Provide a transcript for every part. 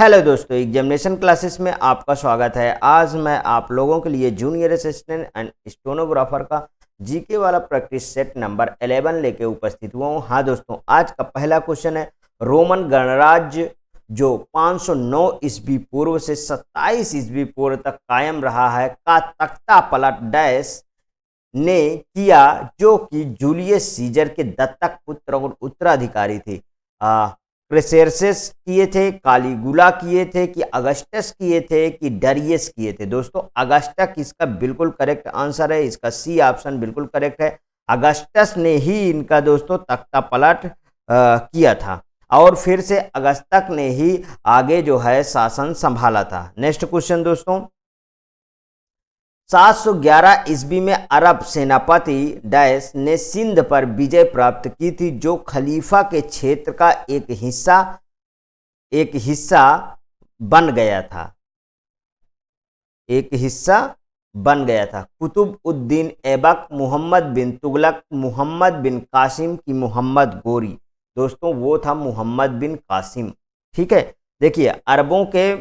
Hello दोस्तों, examination classes में आपका स्वागत है। आज मैं आप लोगों के लिए जूनियर असिस्टेंट एंड स्टेनोग्राफर का जीके वाला प्रैक्टिस सेट नंबर 11 लेके उपस्थित हुआ हूँ। हाँ दोस्तों, आज का पहला क्वेश्चन है, रोमन गणराज्य जो 509 ईस्वी पूर्व से 27 ईस्वी पूर्व तक कायम रहा है का तख्ता पलट डैश ने किया, जो कि जूलियस सीजर के दत्तक पुत्र और उत्तराधिकारी थे। क्रेसेर्सेस किए थे, कालीगुला किए थे, कि अगस्टस किए थे, कि डरियस किए थे। दोस्तों अगस्टस इसका बिल्कुल करेक्ट आंसर है, इसका सी ऑप्शन बिल्कुल करेक्ट है। अगस्टस ने ही इनका दोस्तों तख्ता पलट किया था और फिर से अगस्तक ने ही आगे जो है शासन संभाला था। नेक्स्ट क्वेश्चन दोस्तों, 711 ईस्वी में अरब सेनापति डैश ने सिंध पर विजय प्राप्त की थी, जो खलीफा के क्षेत्र का एक हिस्सा बन गया था। कुतुब उद्दीन ऐबक, मोहम्मद बिन तुगलक, मोहम्मद बिन कासिम की मोहम्मद गोरी। दोस्तों वो था मोहम्मद बिन कासिम। ठीक है, देखिए अरबों के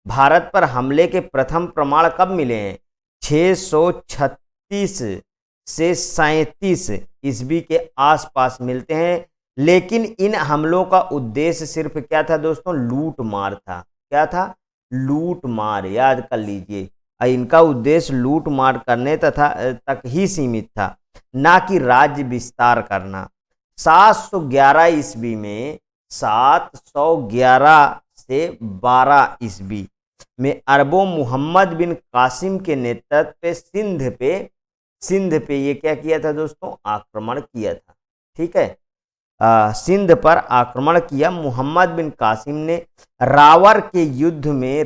भारत पर हमले के प्रथम प्रमाण कब मिले हैं? 636 से 37 ईस्वी के आसपास मिलते हैं, लेकिन इन हमलों का उद्देश्य सिर्फ क्या था दोस्तों? लूट मार था। क्या था? लूट मार, याद कर लीजिए। इनका उद्देश्य लूट मार करने तक ही सीमित था, ना कि राज्य विस्तार करना। 711 ईस्वी में 711 से 12 ईस्वी में अरबों मोहम्मद बिन कासिम के नेतृत्व पे सिंध पे ये क्या किया था दोस्तों? आक्रमण किया था। ठीक है, सिंध पर आक्रमण किया मोहम्मद बिन कासिम ने। रावर के युद्ध में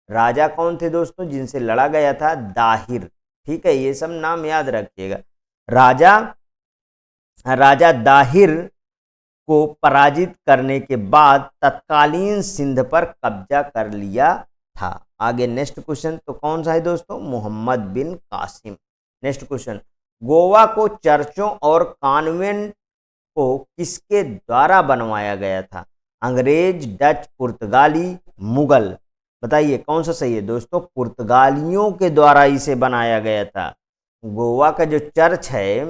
राजा कौन थे दोस्तों जिनसे लड़ा गया था? दाहिर। ठीक है, ये सब नाम याद रखिएगा। राजा दाहिर को पराजित करने के बाद तत्कालीन सिंध पर कब्जा कर लिया था। आगे नेक्स्ट क्वेश्चन तो कौन सा है दोस्तों? मोहम्मद बिन कासिम। नेक्स्ट क्वेश्चन, गोवा को चर्चों और कॉन्वेंट को किसके द्वारा बनवाया गया था? अंग्रेज, डच, पुर्तगाली, मुगल। बताइए कौन सा सही है दोस्तों? पुर्तगालियों के द्वारा इसे बनाया गया था। गोवा का जो चर्च है,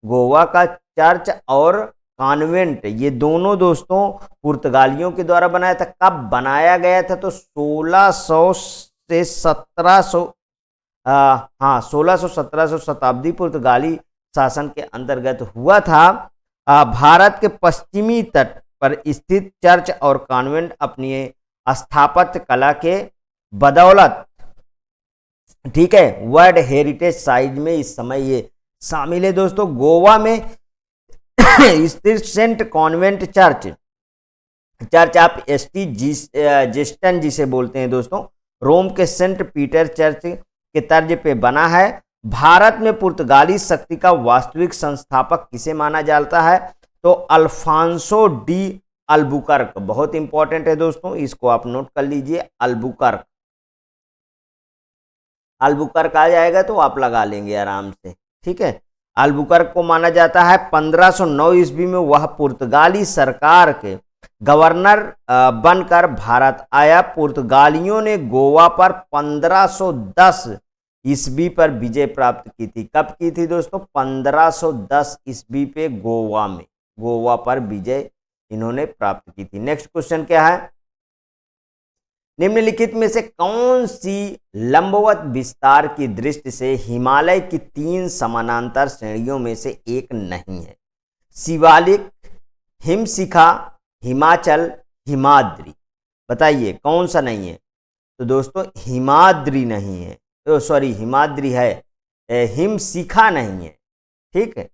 गोवा का चर्च और कॉन्वेंट, ये दोनों दोस्तों पुर्तगालियों के द्वारा बनाया था। कब बनाया गया था? तो 1600 से 1700, हाँ 1600-1700 शताब्दी पुर्तगाली शासन के अंतर्गत हुआ था। भारत के पश्चिमी तट पर स्थित चर्च और कॉन्वेंट अपनी स्थापत्य कला के बदौलत, ठीक है, वर्ल्ड हेरिटेज साइट में इस समय ये शामिल है। दोस्तों गोवा में स्थित सेंट कॉन्वेंट चर्च आप जेस्टन जिसे बोलते हैं दोस्तों, रोम के सेंट पीटर चर्च के तर्ज पे बना है। भारत में पुर्तगाली शक्ति का वास्तविक संस्थापक किसे माना जाता है? तो अल्फांसो डी अल्बुकर्क। बहुत इंपॉर्टेंट है दोस्तों, इसको आप नोट कर लीजिए। अल्बुकर्क आ जाएगा तो आप लगा लेंगे आराम से। ठीक है, अल्बुकर्क को माना जाता है 1509 ईस्वी में वह पुर्तगाली सरकार के गवर्नर बनकर भारत आया। पुर्तगालियों ने गोवा पर 1510 ईस्वी पर विजय प्राप्त की थी। कब की थी दोस्तों? 1510 ईस्वी पे गोवा पर विजय इन्होंने प्राप्त की थी। नेक्स्ट क्वेश्चन क्या है? निम्नलिखित में से कौन सी लंबवत विस्तार की दृष्टि से हिमालय की 3 समानांतर श्रेणियों में से एक नहीं है? शिवालिक, हिमशिखा, हिमाचल, हिमाद्री। बताइए कौन सा नहीं है? तो दोस्तों हिमाद्री नहीं है, तो सॉरी हिमाद्री है, हिमशिखा नहीं है। ठीक है,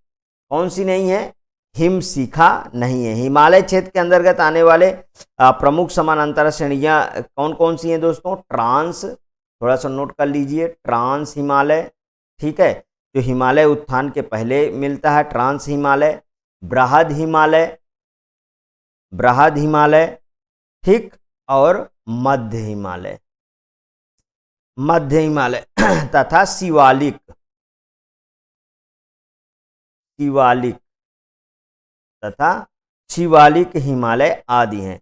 कौन सी नहीं है? हिमशिखा नहीं है। हिमालय क्षेत्र के अंतर्गत आने वाले प्रमुख समानांतर श्रेणियां कौन कौन सी हैं दोस्तों? ट्रांस, थोड़ा सा नोट कर लीजिए, ट्रांस हिमालय। ठीक है, जो हिमालय उत्थान के पहले मिलता है, ट्रांस हिमालय। बृहद हिमालय, ठीक, और मध्य हिमालय तथा शिवालिक तथा शिवालिक हिमालय आदि हैं।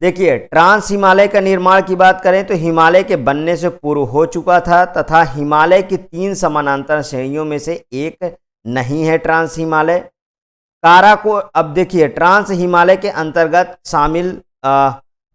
देखिए, ट्रांस हिमालय का निर्माण की बात करें तो हिमालय के बनने से पूर्व हो चुका था तथा हिमालय की 3 समानांतर श्रेणियों में से एक नहीं है ट्रांस हिमालय। काराको अब देखिए, ट्रांस हिमालय के अंतर्गत शामिल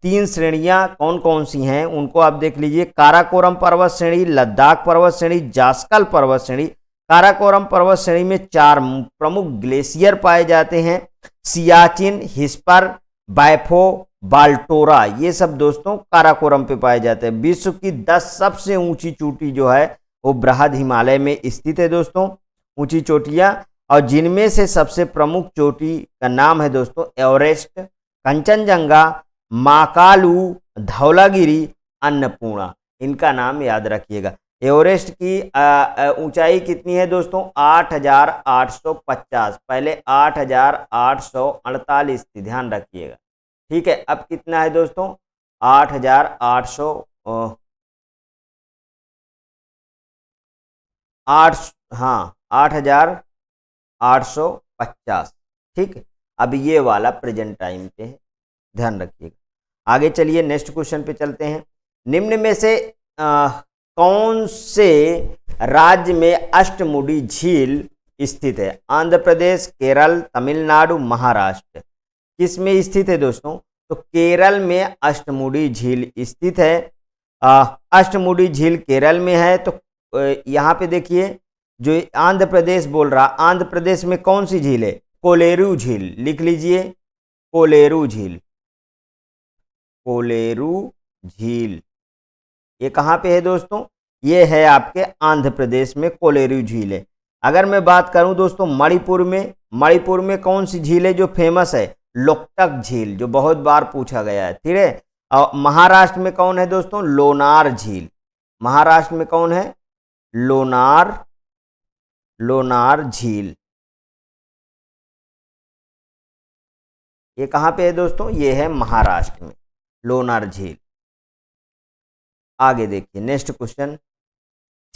3 श्रेणियां कौन कौन सी हैं उनको आप देख लीजिए। काराकोरम पर्वत श्रेणी, लद्दाख पर्वत श्रेणी, जास्कल पर्वत श्रेणी। काराकोरम पर्वत श्रेणी में 4 प्रमुख ग्लेशियर पाए जाते हैं, सियाचिन, हिस्पर, बाइफो, बाल्टोरा। ये सब दोस्तों काराकोरम पे पाए जाते हैं। विश्व की 10 सबसे ऊंची चोटी जो है वो बृहद हिमालय में स्थित है दोस्तों, ऊंची चोटियां। और जिनमें से सबसे प्रमुख चोटी का नाम है दोस्तों एवरेस्ट, कंचनजंगा, माकालू, धौलागिरी, अन्नपूर्णा। इनका नाम याद रखिएगा। एवरेस्ट की ऊंचाई कितनी है दोस्तों? 8,850। पहले 8,848 थी, ध्यान रखिएगा। ठीक है, अब कितना है दोस्तों? 8,800 हाँ 8,850। ठीक है, अब ये वाला प्रेजेंट टाइम पे है, ध्यान रखिएगा। आगे चलिए नेक्स्ट क्वेश्चन पे चलते हैं। निम्न में से कौन से राज्य में अष्टमुडी झील स्थित है? आंध्र प्रदेश, केरल, तमिलनाडु, महाराष्ट्र। किस में स्थित है दोस्तों? तो केरल में अष्टमुडी झील स्थित है। अष्टमुडी झील केरल में है। तो यहाँ पे देखिए, जो आंध्र प्रदेश बोल रहा, आंध्र प्रदेश में कौन सी झील है? कोलेरू झील, लिख लीजिए, कोलेरू झील। कोलेरू झील ये कहाँ पे है दोस्तों? ये है आपके आंध्र प्रदेश में कोलेरू झील है। अगर मैं बात करूं दोस्तों मणिपुर में कौन सी झील है जो फेमस है? लोकटक झील, जो बहुत बार पूछा गया है। ठीक है, और महाराष्ट्र में कौन है दोस्तों? लोनार झील। महाराष्ट्र में कौन है? लोनार झील। ये कहाँ पे है दोस्तों? ये है महाराष्ट्र में, लोनार झील। आगे देखिए नेक्स्ट क्वेश्चन।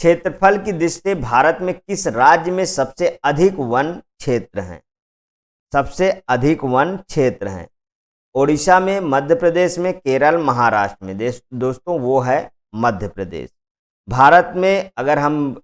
क्षेत्रफल की दृष्टि से भारत में किस राज्य में सबसे अधिक वन क्षेत्र हैं? सबसे अधिक वन क्षेत्र हैं। ओडिशा में, मध्य प्रदेश में, केरल, महाराष्ट्र में। दोस्तों वो है मध्य प्रदेश। भारत में अगर हम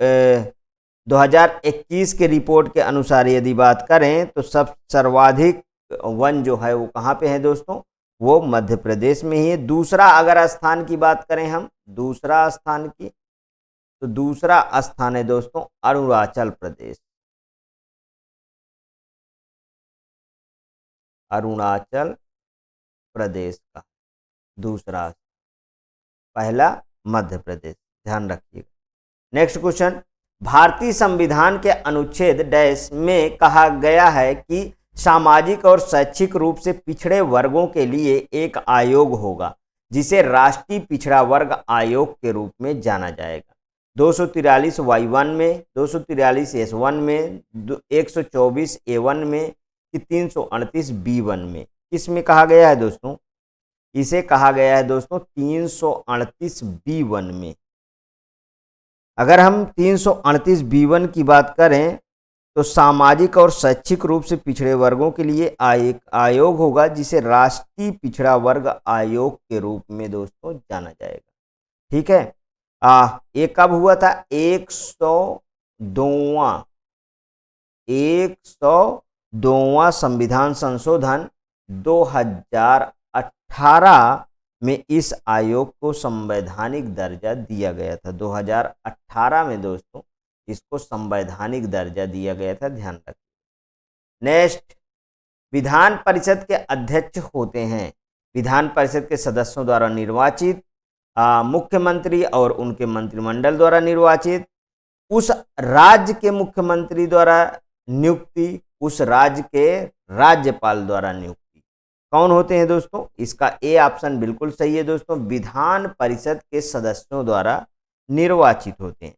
2021 के रिपोर्ट के अनुसार यदि बात करें तो सर्वाधिक वन जो है वो कहाँ पे है दोस्तों? वो मध्य प्रदेश में ही है। दूसरा अगर स्थान की बात करें हम, दूसरा स्थान की, तो दूसरा स्थान है दोस्तों अरुणाचल प्रदेश। अरुणाचल प्रदेश का दूसरा, पहला मध्य प्रदेश, ध्यान रखिएगा। Next question. भारतीय संविधान के अनुच्छेद डैश में कहा गया है कि सामाजिक और शैक्षिक रूप से पिछड़े वर्गों के लिए एक आयोग होगा जिसे राष्ट्रीय पिछड़ा वर्ग आयोग के रूप में जाना जाएगा। 243 Y1 में, 243 S1 में, 124 A1 में कि 338 B1 में। किसमें कहा गया है दोस्तों? इसे कहा गया है दोस्तों 338 B1 में। अगर हम 338 B1 की बात करें तो सामाजिक और शैक्षिक रूप से पिछड़े वर्गों के लिए एक आयोग होगा जिसे राष्ट्रीय पिछड़ा वर्ग आयोग के रूप में दोस्तों जाना जाएगा। ठीक है, ये कब हुआ था? 102वां संविधान संशोधन 2018 में इस आयोग को संवैधानिक दर्जा दिया गया था। 2018 में दोस्तों इसको संवैधानिक दर्जा दिया गया था, ध्यान रखिए। नेक्स्ट, विधान परिषद के अध्यक्ष होते हैं विधान परिषद के सदस्यों द्वारा निर्वाचित, मुख्यमंत्री और उनके मंत्रिमंडल द्वारा निर्वाचित, उस राज्य के मुख्यमंत्री द्वारा नियुक्ति, उस राज्य के राज्यपाल द्वारा नियुक्ति। कौन होते हैं दोस्तों? इसका ए ऑप्शन बिल्कुल सही है दोस्तों, विधान परिषद के सदस्यों द्वारा निर्वाचित होते हैं।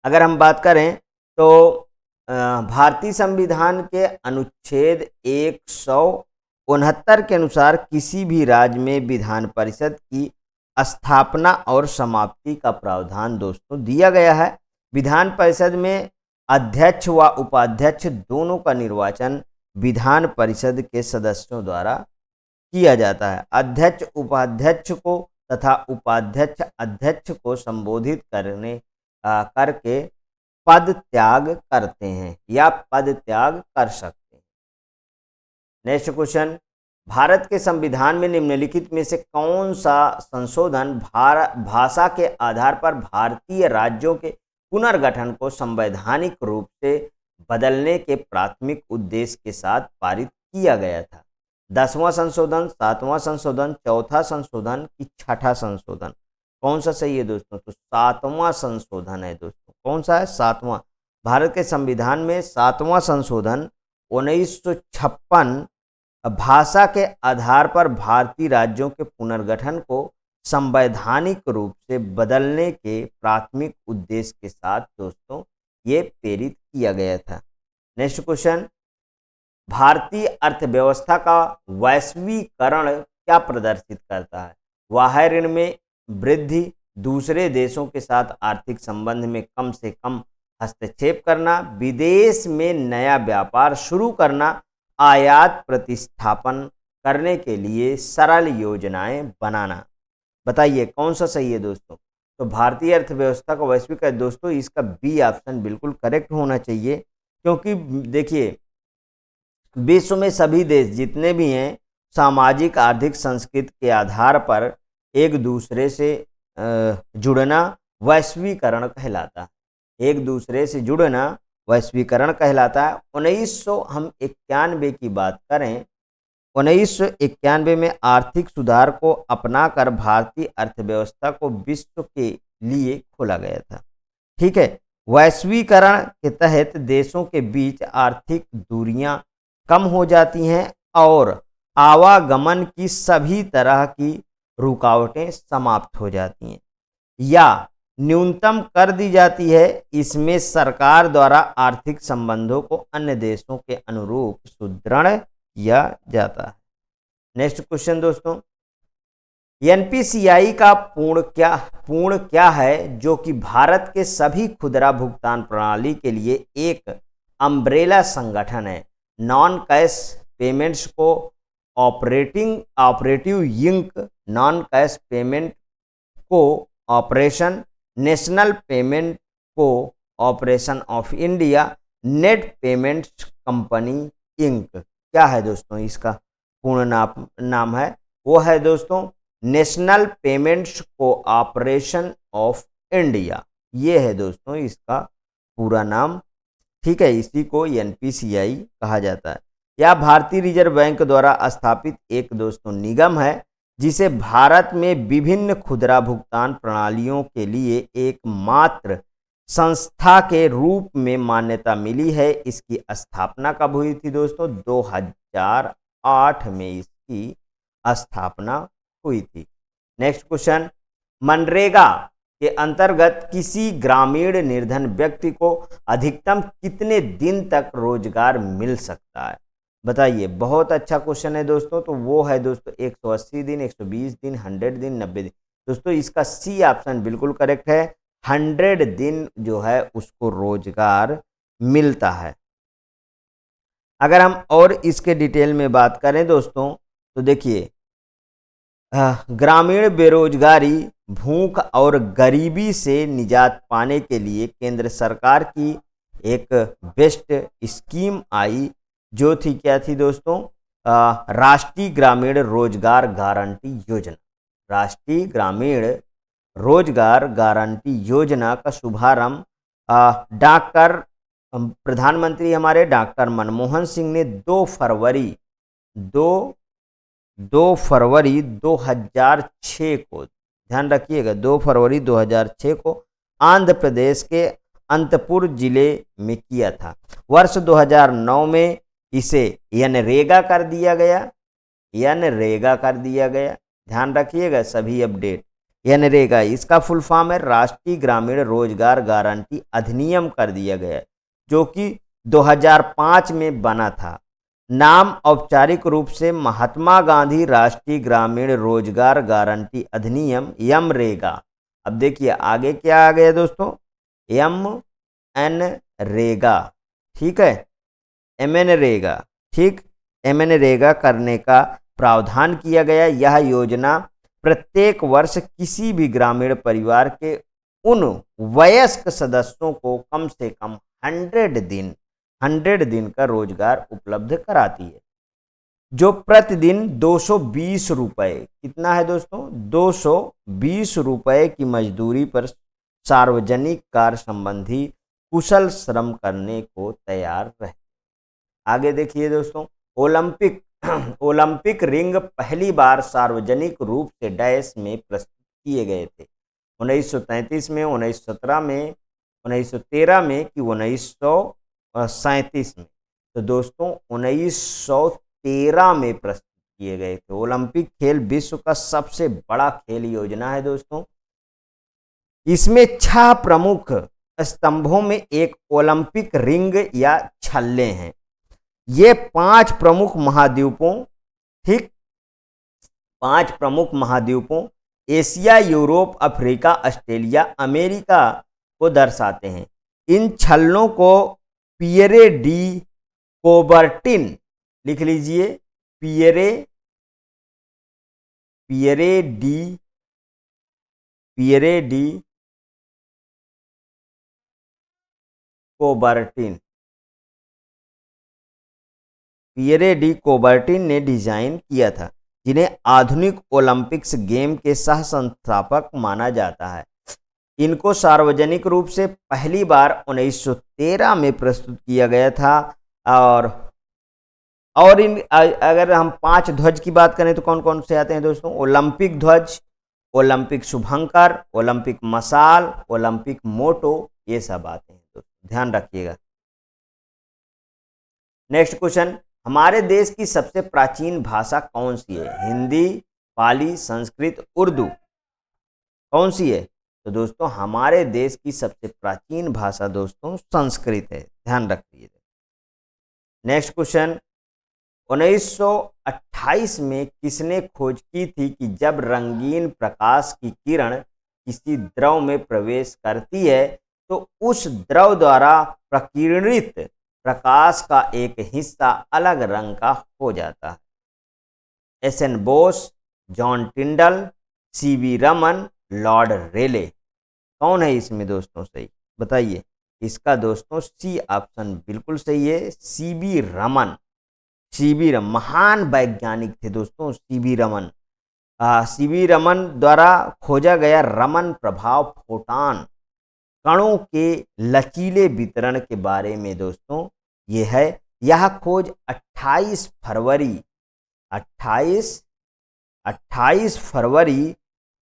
अगर हम बात करें तो भारतीय संविधान के अनुच्छेद 169 के अनुसार किसी भी राज्य में विधान परिषद की स्थापना और समाप्ति का प्रावधान दोस्तों दिया गया है। विधान परिषद में अध्यक्ष व उपाध्यक्ष दोनों का निर्वाचन विधान परिषद के सदस्यों द्वारा किया जाता है। अध्यक्ष उपाध्यक्ष को तथा उपाध्यक्ष अध्यक्ष को संबोधित करके पद त्याग करते हैं या पद त्याग कर सकते हैं। नेक्स्ट क्वेश्चन, भारत के संविधान में निम्नलिखित में से कौन सा संशोधन भाषा के आधार पर भारतीय राज्यों के पुनर्गठन को संवैधानिक रूप से बदलने के प्राथमिक उद्देश्य के साथ पारित किया गया था? 10वां संशोधन, 7वां संशोधन, चौथा संशोधन कि छठा संशोधन? कौन सा सही है दोस्तों? तो 7वां संशोधन है दोस्तों। कौन सा है? 7वां। भारत के संविधान में 7वां संशोधन 1956 भाषा के आधार पर भारतीय राज्यों के पुनर्गठन को संवैधानिक रूप से बदलने के प्राथमिक उद्देश्य के साथ दोस्तों ये प्रेरित किया गया था। नेक्स्ट क्वेश्चन, भारतीय अर्थव्यवस्था का वैश्वीकरण क्या प्रदर्शित करता है? बाह्य ऋण में वृद्धि, दूसरे देशों के साथ आर्थिक संबंध में कम से कम हस्तक्षेप करना, विदेश में नया व्यापार शुरू करना, आयात प्रतिस्थापन करने के लिए सरल योजनाएं बनाना। बताइए कौन सा सही है दोस्तों? तो भारतीय अर्थव्यवस्था का वैश्वीकरण दोस्तों, इसका बी ऑप्शन बिल्कुल करेक्ट होना चाहिए, क्योंकि देखिए विश्व में सभी देश जितने भी हैं सामाजिक आर्थिक संस्कृति के आधार पर एक दूसरे से जुड़ना वैश्वीकरण कहलाता है। एक दूसरे से जुड़ना वैश्वीकरण कहलाता है। 1991 की बात करें, 1991 में आर्थिक सुधार को अपनाकर भारतीय अर्थव्यवस्था को विश्व के लिए खोला गया था। ठीक है, वैश्वीकरण के तहत देशों के बीच आर्थिक दूरियां कम हो जाती हैं और आवागमन की सभी तरह की रुकावटें समाप्त हो जाती हैं या न्यूनतम कर दी जाती है। इसमें सरकार द्वारा आर्थिक संबंधों को अन्य देशों के अनुरूप सुदृढ़ किया जाता है। नेक्स्ट क्वेश्चन दोस्तों, एनपीसीआई का पूर्ण क्या है, जो कि भारत के सभी खुदरा भुगतान प्रणाली के लिए एक अम्ब्रेला संगठन है। Non cash payments cooperative inc, non cash payment cooperation, national payment cooperation of India, net payments company inc. क्या है दोस्तों इसका पूर्ण नाम है? वो है दोस्तों national payments cooperation of India. ये है दोस्तों इसका पूरा नाम। ठीक है, इसी को एनपीसीआई कहा जाता है। यह भारतीय रिजर्व बैंक द्वारा स्थापित एक दोस्तों निगम है जिसे भारत में विभिन्न खुदरा भुगतान प्रणालियों के लिए एकमात्र संस्था के रूप में मान्यता मिली है। इसकी स्थापना कब हुई थी दोस्तों? 2008 में इसकी स्थापना हुई थी। नेक्स्ट क्वेश्चन, मनरेगा के अंतर्गत किसी ग्रामीण निर्धन व्यक्ति को अधिकतम कितने दिन तक रोजगार मिल सकता है? बताइए, बहुत अच्छा क्वेश्चन है दोस्तों। तो वो है दोस्तों 180 दिन, 120 दिन, 100 दिन, 90 दिन। दोस्तों इसका सी ऑप्शन बिल्कुल करेक्ट है। 100 दिन जो है उसको रोजगार मिलता है। अगर हम और इसके डिटेल में बात करें दोस्तों, तो देखिए ग्रामीण बेरोजगारी, भूख और गरीबी से निजात पाने के लिए केंद्र सरकार की एक बेस्ट स्कीम आई, जो थी क्या थी दोस्तों? राष्ट्रीय ग्रामीण रोजगार गारंटी योजना। राष्ट्रीय ग्रामीण रोजगार गारंटी योजना का शुभारंभ प्रधानमंत्री हमारे डॉक्टर मनमोहन सिंह ने 2 फरवरी 2006 को, ध्यान रखिएगा 2 फरवरी 2006 को आंध्र प्रदेश के अनंतपुर जिले में किया था। वर्ष 2009 में इसे एनरेगा कर दिया गया। एनरेगा कर दिया गया, ध्यान रखिएगा सभी अपडेट। एनरेगा इसका फुल फॉर्म है राष्ट्रीय ग्रामीण रोजगार गारंटी अधिनियम कर दिया गया, जो कि 2005 में बना था। नाम औपचारिक रूप से महात्मा गांधी राष्ट्रीय ग्रामीण रोजगार गारंटी अधिनियम यमरेगा। अब देखिए आगे क्या आ गया दोस्तों? MNरेगा। ठीक है, MNरेगा। ठीक, MNरेगा करने का प्रावधान किया गया। यह योजना प्रत्येक वर्ष किसी भी ग्रामीण परिवार के उन वयस्क सदस्यों को कम से कम 100 दिन का रोजगार उपलब्ध कराती है, जो प्रतिदिन 220 रुपए, कितना है दोस्तों, 220 रुपए की मजदूरी पर सार्वजनिक कार्य संबंधी कुशल श्रम करने को तैयार रहे। आगे देखिए दोस्तों, ओलंपिक रिंग पहली बार सार्वजनिक रूप से डैश में प्रस्तुत किए गए थे, 1933 में, 1917 में, 1913 में कि 1937 में। तो दोस्तों 1913 में प्रस्तुत किए गए थे। ओलंपिक खेल विश्व का सबसे बड़ा खेल योजना है दोस्तों। इसमें 6 प्रमुख स्तंभों में एक ओलंपिक रिंग या छल्ले हैं। ये 5 प्रमुख महाद्वीपों, ठीक, 5 प्रमुख महाद्वीपों Asia, Europe, Africa, Australia, America को दर्शाते हैं। इन छल्लों को पियरे डी कोबर्टिन, लिख लीजिए, Pierre de Coubertin, Pierre de Coubertin ने डिजाइन किया था, जिन्हें आधुनिक ओलंपिक्स गेम के सह संस्थापक माना जाता है। इनको सार्वजनिक रूप से पहली बार 1913 में प्रस्तुत किया गया था। और इन अगर हम 5 ध्वज की बात करें तो कौन कौन से आते हैं दोस्तों, ओलंपिक ध्वज, ओलंपिक शुभंकर, ओलंपिक मशाल, ओलंपिक मोटो, ये सब आते हैं दोस्तों, ध्यान रखिएगा। नेक्स्ट क्वेश्चन, हमारे देश की सबसे प्राचीन भाषा कौन सी है? हिंदी, पाली, संस्कृत, उर्दू, कौन सी है? तो दोस्तों हमारे देश की सबसे प्राचीन भाषा दोस्तों संस्कृत है, ध्यान रखिए। नेक्स्ट क्वेश्चन, 1928 में किसने खोज की थी कि जब रंगीन प्रकाश की किरण किसी द्रव में प्रवेश करती है तो उस द्रव द्वारा प्रकीर्णित प्रकाश का एक हिस्सा अलग रंग का हो जाता है? S N. Bose, John Tyndall, C V. Raman, Lord Rayleigh, कौन है इसमें दोस्तों सही, बताइए। इसका दोस्तों सी ऑप्शन बिल्कुल सही है, सी.वी. रमन। महान वैज्ञानिक थे दोस्तों सी.वी. रमन। सी.वी. रमन द्वारा खोजा गया रमन प्रभाव फोटॉन कणों के लचीले वितरण के बारे में दोस्तों ये है। यह खोज 28 फरवरी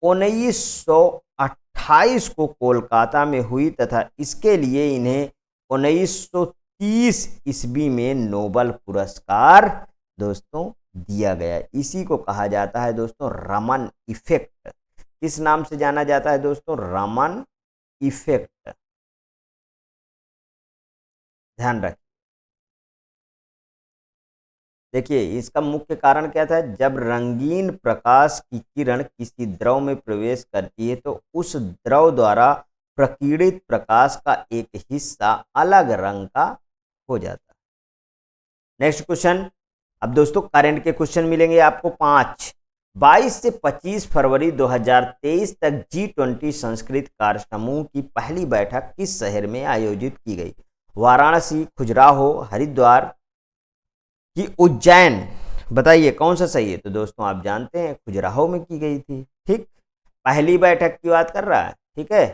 1928 को कोलकाता में हुई तथा इसके लिए इन्हें 1930 ईस्वी में नोबेल पुरस्कार दोस्तों दिया गया। इसी को कहा जाता है दोस्तों रमन इफेक्ट। किस नाम से जाना जाता है दोस्तों? रमन इफेक्ट, ध्यान रखिए। देखिए इसका मुख्य कारण क्या था, जब रंगीन प्रकाश की किरण किसी द्रव में प्रवेश करती है तो उस द्रव द्वारा प्रकीर्णित प्रकाश का एक हिस्सा अलग रंग का हो जाता है। नेक्स्ट क्वेश्चन, अब दोस्तों करंट के क्वेश्चन मिलेंगे आपको 5। 22 से 25 फरवरी 2023 तक G20 संस्कृत कार्य समूह की पहली बैठक किस शहर में आयोजित की गई? वाराणसी, खजुराहो, हरिद्वार कि उज्जैन, बताइए कौन सा सही है? तो दोस्तों आप जानते हैं खजुराहो में की गई थी। ठीक, पहली बैठक की बात कर रहा है, ठीक है,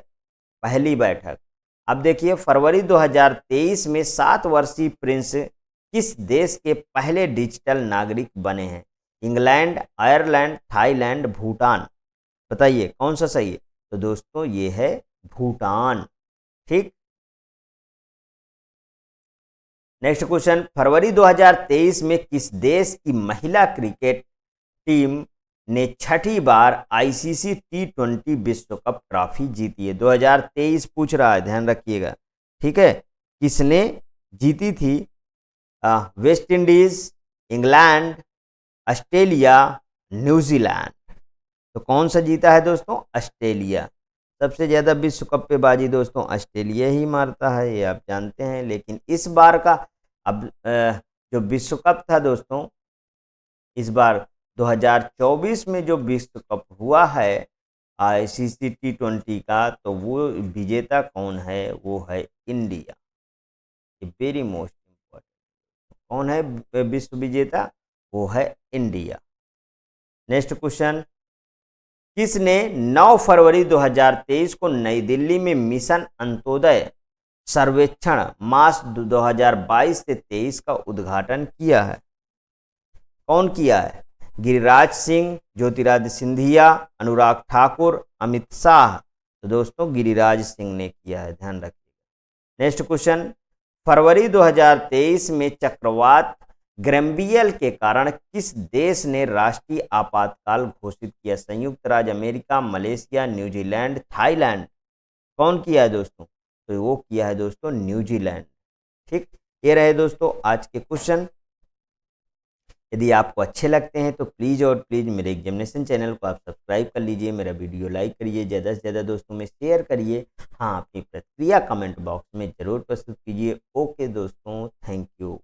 पहली बैठक। अब देखिए फरवरी 2023 में 7 वर्षीय प्रिंस किस देश के पहले डिजिटल नागरिक बने हैं? इंग्लैंड, आयरलैंड, थाईलैंड, भूटान, बताइए कौन सा सही है? तो दोस्तों ये है भूटान। ठीक, नेक्स्ट क्वेश्चन, फरवरी 2023 में किस देश की महिला क्रिकेट टीम ने 6ठी बार आईसीसी T20 विश्व कप ट्रॉफी जीती है? 2023 पूछ रहा है, ध्यान रखिएगा। ठीक है, किसने जीती थी? West Indies, England, Australia, New Zealand. तो कौन सा जीता है दोस्तों? ऑस्ट्रेलिया। सबसे ज़्यादा विश्व कप पे बाजी दोस्तों ऑस्ट्रेलिया ही मारता है, ये आप जानते हैं। लेकिन इस बार का अब जो विश्व कप था दोस्तों, इस बार 2024 में जो विश्व कप हुआ है आईसीसी T20 का, तो वो विजेता कौन है? वो है इंडिया। वेरी मोस्ट इम्पोर्टेंट, कौन है विश्व विजेता? वो है इंडिया। नेक्स्ट क्वेश्चन, किसने 9 फरवरी 2023 को नई दिल्ली में मिशन अंत्योदय सर्वेक्षण मास 2022 से 23 का उद्घाटन किया है? कौन किया है? गिरिराज सिंह, ज्योतिरादित्य सिंधिया, अनुराग ठाकुर, अमित शाह। तो दोस्तों गिरिराज सिंह ने किया है, ध्यान रखिएगा। नेक्स्ट क्वेश्चन, फरवरी 2023 में चक्रवात ग्रैम्बियल के कारण किस देश ने राष्ट्रीय आपातकाल घोषित किया? संयुक्त राज्य अमेरिका, मलेशिया, न्यूजीलैंड, थाईलैंड। कौन किया है दोस्तों? तो वो किया है दोस्तों न्यूजीलैंड। ठीक, ये रहे दोस्तों आज के क्वेश्चन। यदि आपको अच्छे लगते हैं तो प्लीज़ और प्लीज़ मेरे एग्जामिनेशन चैनल को आप सब्सक्राइब कर लीजिए, मेरा वीडियो लाइक करिए, ज़्यादा से ज़्यादा दोस्तों में शेयर करिए। हाँ, अपनी प्रतिक्रिया कमेंट बॉक्स में ज़रूर प्रस्तुत कीजिए। ओके दोस्तों, थैंक यू।